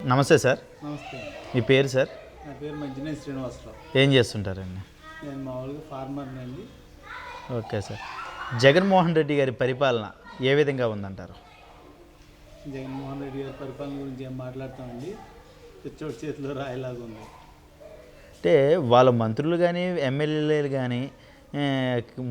నమస్తే సార్. నమస్తే. మీ పేరు సార్? నా పేరు మంచినేని శ్రీనివాసరావు. ఏం చేస్తుంటారండి? నేను మామూలుగా ఫార్మర్ని అండి. Okay sir. జగన్మోహన్ రెడ్డి గారి పరిపాలన ఏ విధంగా ఉందంటారు? జగన్మోహన్ రెడ్డి గారి పరిపాలన గురించి ఏం మాట్లాడతామండి, పిచ్చోడి చేతిలో రాయిలాగా ఉంది. అంటే వాళ్ళ మంత్రులు కానీ ఎమ్మెల్యేలు కానీ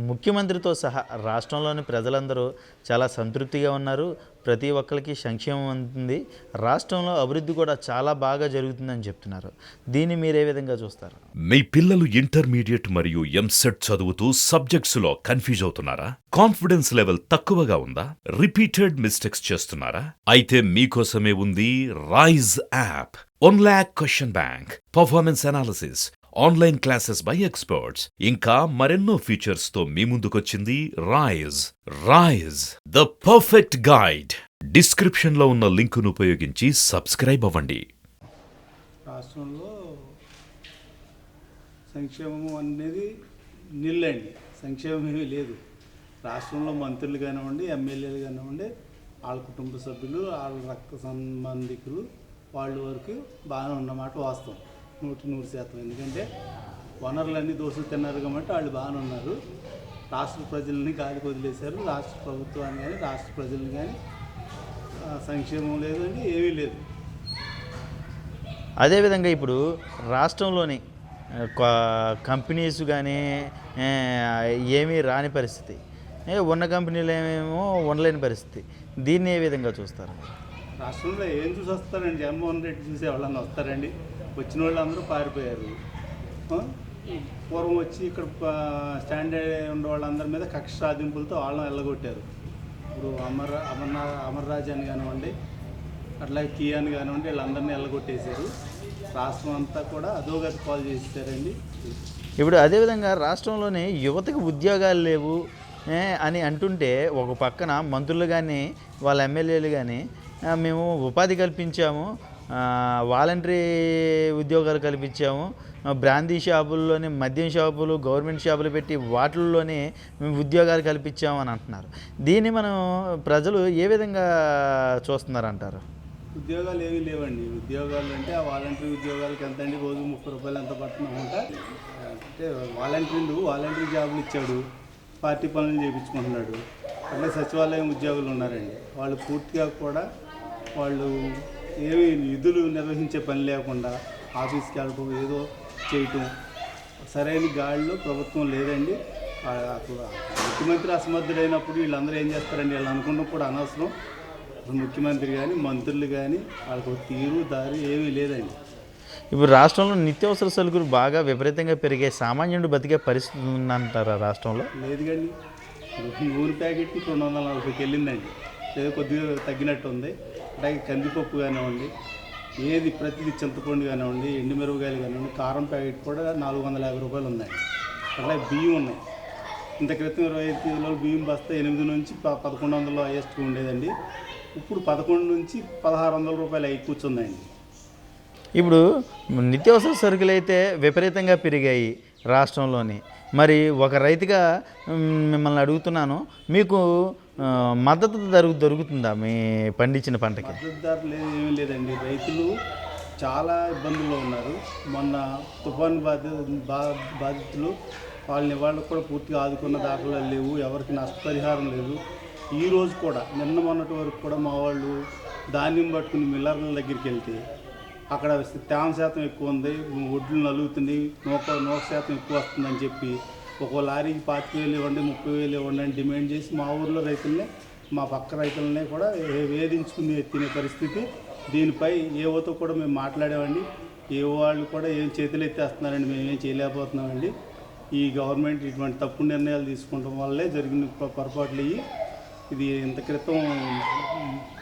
ముఖ్యమంత్రితో సహా రాష్ట్రంలోని ప్రజలందరూ చాలా సంతృప్తిగా ఉన్నారు. ప్రతి ఒక్కరికి సంక్షేమం అందుతుంది, రాష్ట్రంలో అభివృద్ధి కూడా చాలా బాగా జరుగుతుందని చెప్తున్నారు. దీన్ని మీరు ఏ విధంగా చూస్తారు? మీ పిల్లలు ఇంటర్మీడియట్ మరియు ఎంసెట్ చదువుతూ సబ్జెక్ట్స్లో కన్ఫ్యూజ్ అవుతున్నారా? కాన్ఫిడెన్స్ లెవెల్ తక్కువగా ఉందా? రిపీటెడ్ మిస్టేక్స్ చేస్తున్నారా? అయితే మీకోసమే ఉంది Rise app. 1 lakh question bank, performance analysis, online classes by experts, ఇంకా మరెన్నో ఫీచర్స్ తో మీ ముందుకొచ్చింది Rise the perfect guide. Description లో ఉన్న లింకును ఉపయోగించి సబ్స్క్రైబ్ అవ్వండి. రాష్ట్రంలో సంక్షేమం అనేది నిల్లండి, సంక్షేమం ఏమీ లేదు. రాష్ట్రంలో మంత్రులు కానివ్వండి, ఎమ్మెల్యేలు కానివ్వండి, వాళ్ళ కుటుంబ సభ్యులు, వాళ్ళ రక్త సంబంధికులు వాళ్ళ వరకు బాగానే ఉన్నమాట వాస్తవం, 100%. ఎందుకంటే వనరులన్నీ దోసులు తిన్నారు కాబట్టి వాళ్ళు బాగానే ఉన్నారు. రాష్ట్ర ప్రజల్ని గాలికి వదిలేశారు. రాష్ట్ర ప్రభుత్వాన్ని కానీ రాష్ట్ర ప్రజల్ని కానీ సంక్షేమం లేదండి, ఏమీ లేదు. అదేవిధంగా ఇప్పుడు రాష్ట్రంలోని కంపెనీస్ కానీ ఏమీ రాని పరిస్థితి, ఉన్న కంపెనీలు ఏమేమో ఉండలేని పరిస్థితి. దీన్ని ఏ విధంగా చూస్తారు? రాష్ట్రంలో ఏం చూసి వస్తారండి? జగన్మోహన్ రెడ్డి చూసి ఎవరన్నా వస్తారండి? వచ్చిన వాళ్ళు అందరూ పారిపోయారు. పూర్వం వచ్చి ఇక్కడ స్టాండర్డ్ ఉండే వాళ్ళందరి మీద కక్ష సాధింపులతో వాళ్ళని వెళ్ళగొట్టారు. ఇప్పుడు అమర్రాజ్ అని కానివ్వండి, అట్లాగే కియాన్ కానివ్వండి, వీళ్ళందరినీ వెళ్ళగొట్టేశారు. రాష్ట్రం అంతా కూడా అధోగతి పాలు చేసేసారండి. ఇప్పుడు అదేవిధంగా రాష్ట్రంలోని యువతకు ఉద్యోగాలు లేవు అని అంటుంటే, ఒక పక్కన మంత్రులు కానీ వాళ్ళ ఎమ్మెల్యేలు కానీ మేము ఉపాధి కల్పించాము, వాలంటరీ ఉద్యోగాలు కల్పించాము, బ్రాందీ షాపుల్లోనే మద్యం షాపులు, గవర్నమెంట్ షాపులు పెట్టి వాటిల్లోనే మేము ఉద్యోగాలు కల్పించాము అని అంటున్నారు. దీన్ని మనం ప్రజలు ఏ విధంగా చూస్తున్నారంటారు? ఉద్యోగాలు ఏమీ లేవండి. ఉద్యోగాలు అంటే ఆ వాలంటరీ ఉద్యోగాలకి ఎంత అండి? రోజు 30 రూపాయలు ఎంత పడుతున్నామంటే, అంటే వాలంటరీ జాబులు ఇచ్చాడు, పార్టీ పనులు చేయించుకుంటున్నాడు. అట్లా సచివాలయం ఉద్యోగులు ఉన్నారండి, వాళ్ళు పూర్తిగా కూడా వాళ్ళు ఏమి నిధులు నిర్వహించే పని లేకుండా ఆఫీస్కి వెళ్ళటం, ఏదో చేయటం, సరైన గాడిలో ప్రభుత్వం లేదండి. ముఖ్యమంత్రి అసమర్థుడైనప్పుడు వీళ్ళందరూ ఏం చేస్తారండి? వీళ్ళు అనుకున్నప్పుడు కూడా అనవసరం. ముఖ్యమంత్రి కానీ మంత్రులు కానీ వాళ్ళకు తీరు దారి ఏమీ లేదండి. ఇప్పుడు రాష్ట్రంలో నిత్యావసర సరుకులు బాగా విపరీతంగా పెరిగే, సామాన్యుడు బతికే పరిస్థితి ఉందంటారా రాష్ట్రంలో? లేదు కండి. నూనె ప్యాకెట్ 240కి వెళ్ళిందండి, ఏదో కొద్దిగా తగ్గినట్టు ఉంది. అలాగే కందిపప్పు కానివ్వండి, ఏది ప్రతిదీ, చింతపండు కానివ్వండి, ఎండుమిరపకాయలు కానివ్వండి, కారం ప్యాకెట్ కూడా 450 రూపాయలు ఉందండి. అలాగే బియ్యం ఉన్నాయి. ఇంత క్రితం 25 కిలోల బియ్యం బస్తా 8 నుంచి 1100 హైయెస్ట్గా ఉండేదండి. ఇప్పుడు 11 నుంచి 1600 రూపాయలు అయి కూర్చుందండి. ఇప్పుడు నిత్యావసర సరుకులు అయితే విపరీతంగా పెరిగాయి రాష్ట్రంలోని. మరి ఒక రైతుగా మిమ్మల్ని అడుగుతున్నాను, మీకు మద్దతు దొరుకుతుందా మీ పండించిన పంటకి? మద్దతు ధర లేదు, ఏమీ లేదండి. రైతులు చాలా ఇబ్బందుల్లో ఉన్నారు. మొన్న తుఫాను బాధితులు వాళ్ళని కూడా పూర్తిగా ఆదుకున్న దాఖలు లేవు, ఎవరికి నష్టపరిహారం లేదు. ఈరోజు కూడా మొన్నటి వరకు కూడా మా వాళ్ళు ధాన్యం పట్టుకుని మిల్లర్ల దగ్గరికి వెళ్తే అక్కడ తేమ శాతం ఎక్కువ ఉంది, ఒడ్లు నలుగుతుంది, నూక శాతం ఎక్కువ వస్తుందని చెప్పి ఒక లారీకి 25,000 ఇవ్వండి, 30,000 ఇవ్వండి అని డిమాండ్ చేసి మా ఊర్లో రైతులనే, మా పక్క రైతులనే కూడా వేధించుకుని తినే పరిస్థితి. దీనిపై ఏవోతో కూడా మేము మాట్లాడామండి. ఏ వాళ్ళు కూడా ఏం చేతులు ఎత్తేస్తున్నారండి, మేమేం చేయలేకపోతున్నామండి. ఈ గవర్నమెంట్ ఇటువంటి తప్పుడు నిర్ణయాలు తీసుకుంటాం వల్లే జరిగిన పొరపాట్లు ఇవి. ఇది ఇంత క్రితం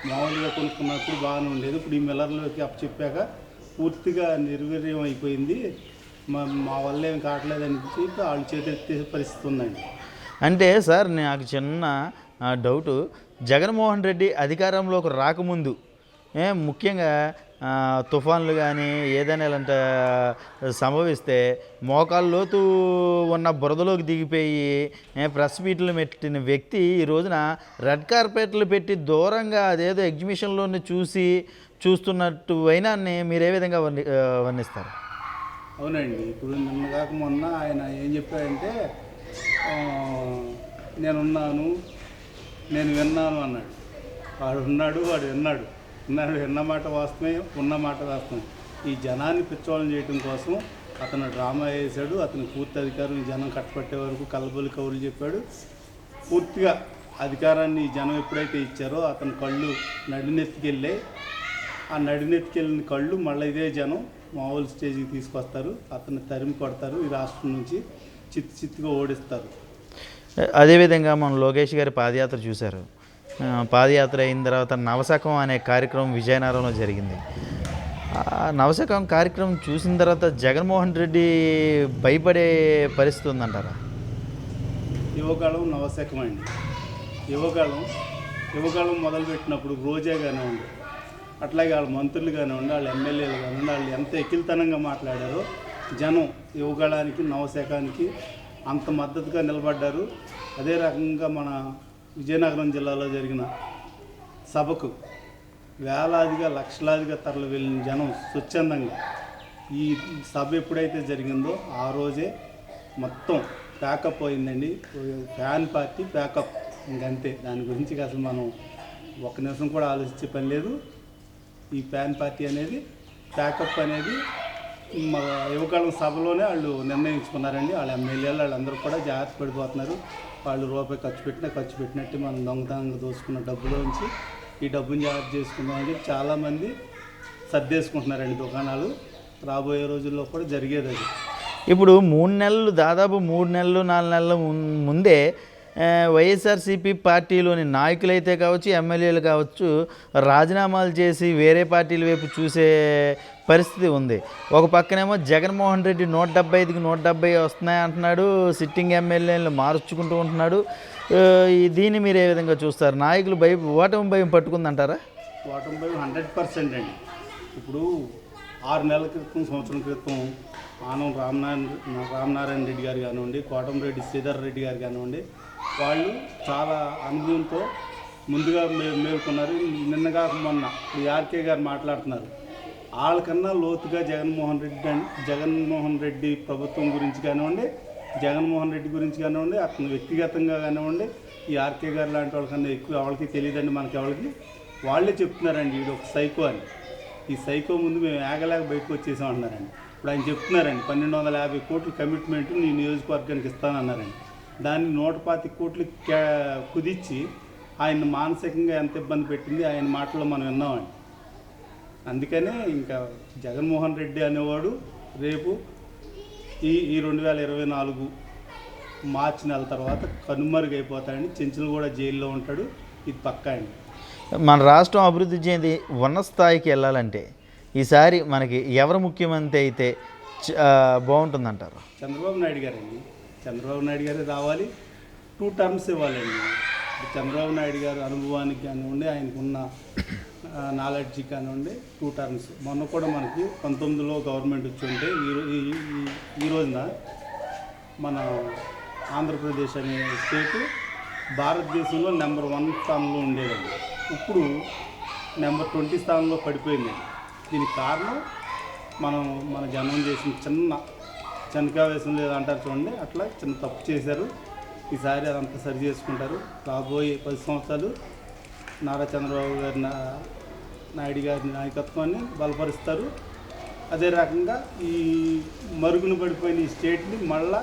మామూలుగా కొనుక్కున్నప్పుడు బాగానే ఉండేది. ఇప్పుడు ఈ మిల్లర్లకి అప్పచెప్పాక పూర్తిగా నిర్వీర్యం అయిపోయింది. మా వల్ల ఏం కావట్లేదని చెప్పి వాళ్ళు చేతెత్తే పరిస్థితి ఉందండి. అంటే సార్, నాకు చిన్న డౌటు, జగన్మోహన్ రెడ్డి అధికారంలోకి రాకముందు ముఖ్యంగా తుఫాన్లు కానీ ఏదైనా ఇలాంటి సంభవిస్తే మోకాళ్ళ లోతు ఉన్న బురదలోకి దిగిపోయి ప్రెస్ మీట్లు పెట్టిన వ్యక్తి ఈ రోజున రెడ్ కార్పెట్లు పెట్టి దూరంగా అదేదో ఎగ్జిబిషన్లోని చూస్తున్నట్టు వైనాన్ని మీరు ఏ విధంగా వర్ణిస్తారు? అవునండి. ఇప్పుడు నిన్న కాక మొన్న ఆయన ఏం చెప్పారంటే నేనున్నాను, నేను విన్నాను అన్నాడు. వాడు ఉన్నాడు, వాడు విన్న మాట వాస్తవమే, ఉన్న మాట వాస్తవమే. ఈ జనాన్ని పిచ్చోళం చేయడం కోసం అతను డ్రామా వేశాడు. అతను పూర్తి అధికారం ఈ జనం కట్టపట్టే వరకు కలబొలి కౌరులు చెప్పాడు. పూర్తిగా అధికారాన్ని ఈ జనం ఎప్పుడైతే ఇచ్చారో అతని కళ్ళు నడినెత్తికెళ్ళాయి. ఆ నడినెత్తికెళ్ళిన కళ్ళు మళ్ళీ ఇదే జనం మామూలు స్టేజ్కి తీసుకొస్తారు. అతన్ని తరిమి కొడతారు, ఈ రాష్ట్రం నుంచి చిత్తుగా ఓడిస్తారు. అదేవిధంగా మనం లోకేష్ గారి పాదయాత్ర చూశారు. పాదయాత్ర అయిన తర్వాత నవశకం అనే కార్యక్రమం విజయనగరంలో జరిగింది. నవశకం కార్యక్రమం చూసిన తర్వాత జగన్మోహన్ రెడ్డి భయపడే పరిస్థితి ఉందంటారా? యువకాలం నవశకం అండి. యువకాలం మొదలుపెట్టినప్పుడు రోజే కానివ్వండి, అట్లాగే వాళ్ళ మంత్రులు కానివ్వండి, వాళ్ళ ఎమ్మెల్యేలు కానివ్వండి, వాళ్ళు ఎంత ఎకిల్తనంగా మాట్లాడారో జనం యువకాలానికి నవశకానికి అంత మద్దతుగా నిలబడ్డారు. అదే రకంగా మన విజయనగరం జిల్లాలో జరిగిన సభకు వేలాదిగా లక్షలాదిగా తరలి వెళ్ళిన జనం స్వచ్ఛందంగా ఈ సభ ఎప్పుడైతే జరిగిందో ఆ రోజే మొత్తం ప్యాకప్ అయిందండి. ఫ్యాన్ పార్టీ ప్యాకప్, ఇంకంతే. దాని గురించి అసలు మనం ఒక్క నిమిషం కూడా ఆలోచించే పని లేదు. ఈ ఫ్యాన్ పార్టీ అనేది ప్యాకప్ అనేది మా యువకాలం సభలోనే వాళ్ళు నిర్ణయించుకున్నారండి. వాళ్ళ ఎమ్మెల్యేలు వాళ్ళందరూ కూడా జాగ్రత్త పడిపోతున్నారు. వాళ్ళు రూపాయి ఖర్చు పెట్టినట్టు మనం దొంగతనంగా దోసుకున్న డబ్బులోంచి ఈ డబ్బుని జాగ్రత్త చేసుకుందామని చెప్పి చాలామంది సర్దేసుకుంటున్నారండి దుకాణాలు. రాబోయే రోజుల్లో కూడా జరిగేది అది. ఇప్పుడు దాదాపు 3 నెలలు 4 నెలల ముందే వైఎస్ఆర్సీపీ పార్టీలోని నాయకులైతే కావచ్చు, ఎమ్మెల్యేలు కావచ్చు, రాజీనామాలు చేసి వేరే పార్టీల వైపు చూసే పరిస్థితి ఉంది. ఒక పక్కనేమో జగన్మోహన్ రెడ్డి 175కి 170 వస్తున్నాయి అంటున్నాడు, సిట్టింగ్ ఎమ్మెల్యేలు మార్చుకుంటూ ఉంటున్నాడు. దీన్ని మీరు ఏ విధంగా చూస్తారు? నాయకులు ఓటమి భయం పట్టుకుందంటారా? ఓటమి భయం 100% అండి. ఇప్పుడు 6 నెలల క్రితం, సంవత్సరం క్రితం ఆనం రామనారాయణ రెడ్డి గారు కానివ్వండి, కోటంరెడ్డి శ్రీధర్ రెడ్డి గారు కానివ్వండి, వాళ్ళు చాలా అనుభవంతో ముందుగా మేల్కొన్నారు. నిన్నగా మొన్న ఆర్కే గారు మాట్లాడుతున్నారు. వాళ్ళకన్నా లోతుగా జగన్మోహన్ రెడ్డి ప్రభుత్వం గురించి కానివ్వండి, జగన్మోహన్ రెడ్డి గురించి కానివ్వండి, అతను వ్యక్తిగతంగా కానివ్వండి, ఈ ఆర్కే గారు లాంటి వాళ్ళకన్నా ఎక్కువ వాళ్ళకి తెలియదండి. మనకి ఎవరికి వాళ్ళే చెప్తున్నారండి ఇది ఒక సైకో అని. ఈ సైకో ముందు మేము ఏగలేక బయటకు వచ్చేసాం అంటున్నారండి. ఇప్పుడు ఆయన చెప్తున్నారండి 1250 కోట్ల కమిట్మెంట్ నీ నియోజకవర్గానికి ఇస్తానన్నారండి. దాన్ని 125 కోట్లు కుదిచ్చి ఆయన మానసికంగా ఎంత ఇబ్బంది పెట్టింది ఆయన మాటల్లో మనం విన్నామండి. అందుకనే ఇంకా జగన్మోహన్ రెడ్డి అనేవాడు రేపు ఈ 2024 మార్చి నెల తర్వాత కనుమరుగైపోతాడని. చెంచులు కూడా జైల్లో ఉంటాడు. ఇది పక్కా అండి. మన రాష్ట్రం అభివృద్ధి చెంది ఉన్న స్థాయికి వెళ్ళాలంటే ఈసారి మనకి ఎవరు ముఖ్యమంత్రి అయితే బాగుంటుందంటారు? చంద్రబాబు నాయుడు గారండి. చంద్రబాబు నాయుడు గారే రావాలి. 2 టర్మ్స్ ఇవ్వాలండి. చంద్రబాబు నాయుడు గారు అనుభవానికి కానివ్వండి, ఆయనకున్న నాలెడ్జీ కానివ్వండి, 2 టర్మ్స్. మొన్న కూడా మనకి 19లో గవర్నమెంట్ వచ్చి ఉంటే ఈ రోజున మన ఆంధ్రప్రదేశ్ అనే స్టేటు భారతదేశంలో నెంబర్ 1 స్థానంలో ఉండేదండి. ఇప్పుడు నెంబర్ 20 స్థానంలో పడిపోయిందండి. దీనికి కారణం మన జనం చేసిన చెనకావేశం లేదంటారు చూడండి, అట్లా చిన్న తప్పు చేశారు. ఈసారి అదంతా సరి చేసుకుంటారు. రాబోయే 10 సంవత్సరాలు నారా చంద్రబాబు గారి నాయుడు గారి నాయకత్వాన్ని బలపరుస్తారు. అదే రకంగా ఈ మరుగున పడిపోయిన ఈ స్టేట్ని మళ్ళా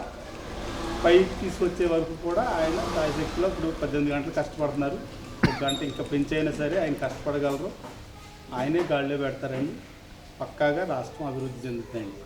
పైకి తీసుకొచ్చే వరకు కూడా ఆయన ప్రాజెక్టులో ఇప్పుడు 18 గంటలు కష్టపడుతున్నారు. 1 గంట ఇంకా పెంచైనా సరే ఆయన కష్టపడగలరు. ఆయనే గాడిలో పెడతారండి. పక్కాగా రాష్ట్రం అభివృద్ధి చెందుతాయండి.